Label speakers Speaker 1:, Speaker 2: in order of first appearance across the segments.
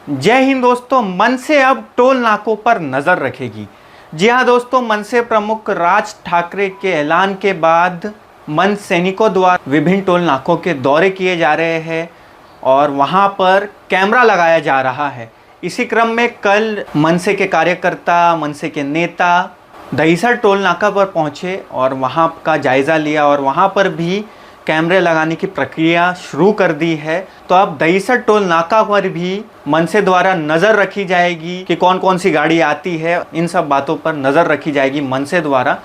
Speaker 1: जय हिंद दोस्तों। मनसे अब टोल नाकों पर नजर रखेगी। जी हाँ दोस्तों, मनसे प्रमुख राज ठाकरे के ऐलान के बाद मन सैनिकों द्वारा विभिन्न टोल नाकों के दौरे किए जा रहे हैं और वहां पर कैमरा लगाया जा रहा है। इसी क्रम में कल मनसे के कार्यकर्ता, मनसे के नेता दहीसर टोल नाका पर पहुंचे और वहां का जायज़ा लिया और वहां पर भी कैमरे लगाने की प्रक्रिया शुरू कर दी है। तो अब दहीसर टोल नाका पर भी मनसे द्वारा नज़र रखी जाएगी कि कौन कौन सी गाड़ी आती है। इन सब बातों पर नज़र रखी जाएगी मनसे द्वारा।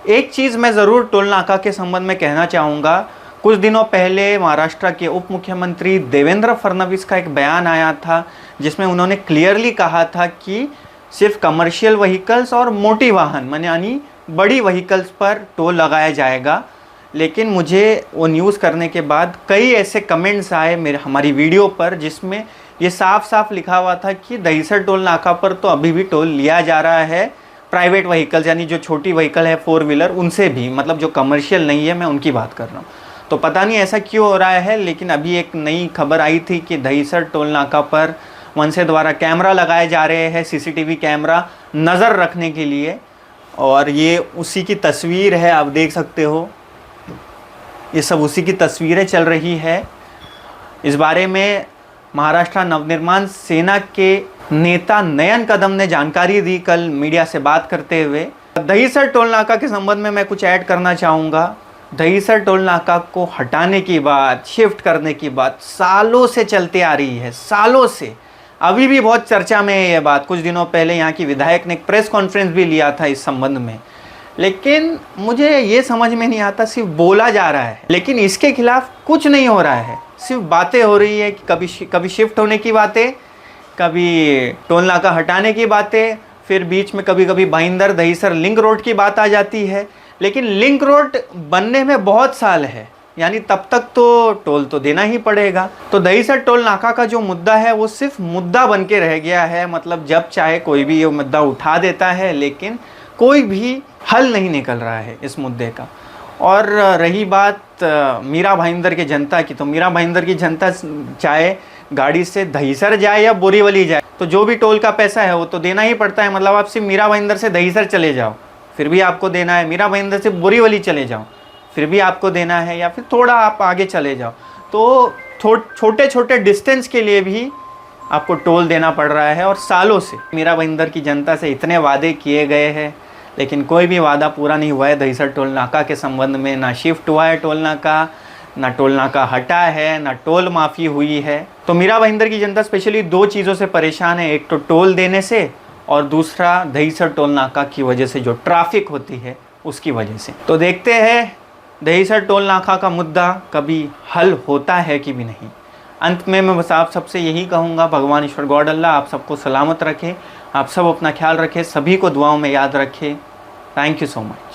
Speaker 1: एक चीज़ मैं ज़रूर टोल नाका के संबंध में कहना चाहूँगा। कुछ दिनों पहले महाराष्ट्र के उप मुख्यमंत्री देवेंद्र फडणवीस का एक बयान आया था जिसमें उन्होंने क्लियरली कहा था कि सिर्फ कमर्शियल व्हीकल्स और मोटी वाहन यानी बड़ी व्हीकल्स पर टोल लगाया जाएगा। लेकिन मुझे वो न्यूज़ करने के बाद कई ऐसे कमेंट्स आए हमारी वीडियो पर जिसमें ये साफ साफ लिखा हुआ था कि दहीसर टोल नाका पर तो अभी भी टोल लिया जा रहा है प्राइवेट व्हीकल्स यानी जो छोटी व्हीकल है 4 व्हीलर उनसे भी, मतलब जो कमर्शियल नहीं है, मैं उनकी बात कर रहा हूँ। तो पता नहीं ऐसा क्यों हो रहा है, लेकिन अभी एक नई खबर आई थी कि दहीसर टोल नाका पर मनसे द्वारा कैमरा लगाए जा रहे हैं, सीसीटीवी कैमरा नज़र रखने के लिए। और ये उसी की तस्वीर है, आप देख सकते हो, ये सब उसी की तस्वीरें चल रही है। इस बारे में महाराष्ट्र नवनिर्माण सेना के नेता नयन कदम ने जानकारी दी कल मीडिया से बात करते हुए। दहीसर टोल नाका के संबंध में मैं कुछ ऐड करना चाहूँगा। दहीसर टोल नाका को हटाने की बात, शिफ्ट करने की बात सालों से चलती आ रही है, सालों से। अभी भी बहुत चर्चा में है ये बात। कुछ दिनों पहले यहाँ की विधायक ने एक प्रेस कॉन्फ्रेंस भी लिया था इस संबंध में। लेकिन मुझे ये समझ में नहीं आता, सिर्फ बोला जा रहा है लेकिन इसके खिलाफ कुछ नहीं हो रहा है। सिर्फ बातें हो रही है कि कभी शिफ्ट होने की बातें, कभी टोल नाका हटाने की बातें, फिर बीच में कभी कभी भाईंदर दहीसर लिंक रोड की बात आ जाती है। लेकिन लिंक रोड बनने में बहुत साल है, यानी तब तक तो टोल तो देना ही पड़ेगा। तो दहीसर टोल नाका का जो मुद्दा है वो सिर्फ मुद्दा बन के रह गया है। मतलब जब चाहे कोई भी ये मुद्दा उठा देता है, लेकिन कोई भी हल नहीं निकल रहा है इस मुद्दे का। और रही बात मीरा भाईंदर की जनता की, तो मीरा भाईंदर की जनता चाहे गाड़ी से दहीसर जाए या बोरीवली जाए, तो जो भी टोल का पैसा है वो तो देना ही पड़ता है। मतलब आप सिर्फ मीरा भाईंदर से दहीसर चले जाओ फिर भी आपको देना है, मीरा भाईंदर से बोरीवली चले जाओ फिर भी आपको देना है, या फिर थोड़ा आप आगे चले जाओ तो छोटे छोटे डिस्टेंस के लिए भी आपको टोल देना पड़ रहा है। और सालों से मीरा भाईंदर की जनता से इतने वादे किए गए हैं लेकिन कोई भी वादा पूरा नहीं हुआ है। दहीसर टोल नाका के संबंध में ना शिफ्ट हुआ है टोल नाका, ना टोल नाका हटा है, ना टोल माफ़ी हुई है। तो मीरा भाईंदर की जनता स्पेशली 2 चीज़ों से परेशान है, एक तो टोल देने से और दूसरा दहीसर टोल नाका की वजह से जो ट्रैफिक होती है उसकी वजह से। तो देखते हैं दहीसर टोल नाका का मुद्दा कभी हल होता है कि भी नहीं। अंत में मैं बस आप सबसे यही कहूँगा, भगवान ईश्वर गॉड अल्लाह आप सबको सलामत रखे, आप सब अपना ख्याल रखें, सभी को दुआओं में याद रखें। Thank you so much.